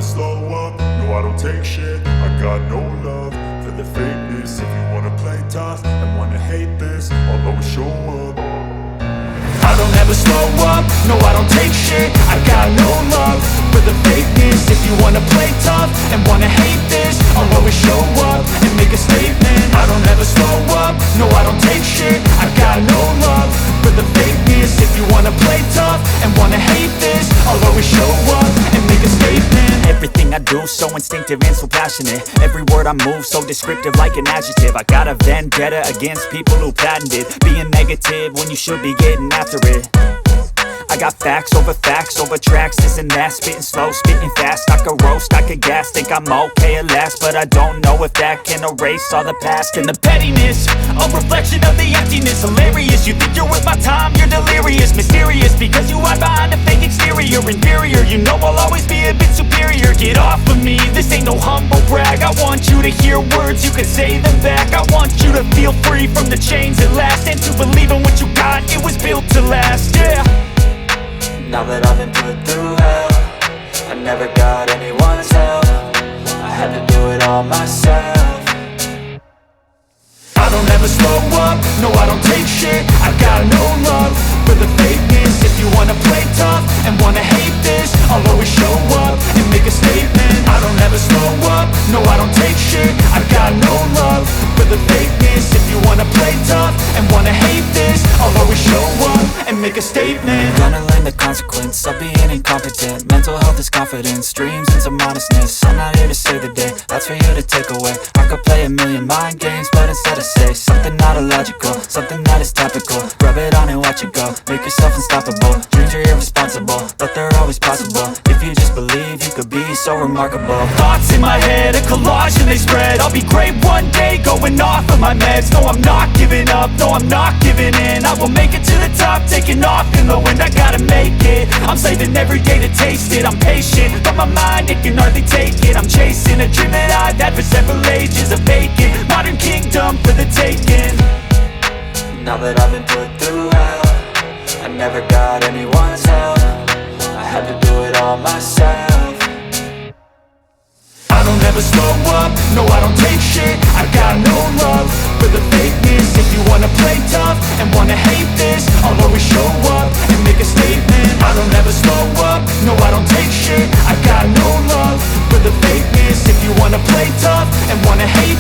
slow up, no I don't take shit. I got no love for the fakeness. If you wanna play tough and wanna hate this, I'll always show up. I don't ever slow up, no I don't take shit. I got no love for the fakeness. If you wanna play tough and wanna hate this, I'll always show up and make a statement. I don't ever slow up, no I don't take shit. I got no love for the fakeness. If you wanna play tough and wanna hate this, I'll always show up and make a statement. Everything I do so instinctive and so passionate. Every word I move so descriptive like an adjective. I got a vendetta against people who patented being negative when you should be getting after it. I got facts over tracks, this and that. Spitting slow, spitting fast, I could roast, I could gas. Think I'm okay at last, but I don't know if that can erase all the past. And the pettiness, a reflection of the emptiness. Hilarious, you think you're worth my time, you're delirious. Mysterious, because you hide behind a fake exterior. Inferior, you know I'll always be a bit superior. Get off of me, this ain't no humble brag. I want you to hear words, you can say them back. I want you to feel free from the chains at last, and to believe in what you got, it was built to last, yeah. Now that I've been put through hell, I never got anyone's help. I had to do it all myself. I don't ever slow up, no I don't take shit. I got no love for the fakeness. If you wanna play tough and wanna hate this, I'll always show up and make a statement. I don't ever slow up, no I don't take shit. I got no love for the fakeness. If you wanna play tough and wanna hate this, I'll always show up and make a statement. Gonna learn the consequence of being incompetent. Mental health is confidence, dreams and some honestness. I'm not here to save the day, that's for you to take away. I could play a million mind games, but instead I say something not illogical, something that is topical. Rub it on and watch it go, make yourself unstoppable. Dreams are irresponsible, but they're always possible. If you just believe, you could be so remarkable. Thoughts in my head, a collage and they spread. I'll be great one day, going off of my meds. No, I'm not giving up, no, I'm not giving in. I will make it to the top, taking off in the wind. I gotta make it, I'm saving every day to taste it. I'm patient, but my mind, it can hardly take it. I'm chasing a dream that I've had for several ages. A vacant, modern kingdom for the taking. Now that I've been put through hell, I never got anyone's help. I had to do it all myself. I don't ever slow up, no I don't take shit. I got no love for the fakeness. If you wanna play tough and wanna hate this, I'll always show up and make a statement. I don't ever slow up, no I don't take shit. I got no love for the fakeness. If you wanna play tough and wanna hate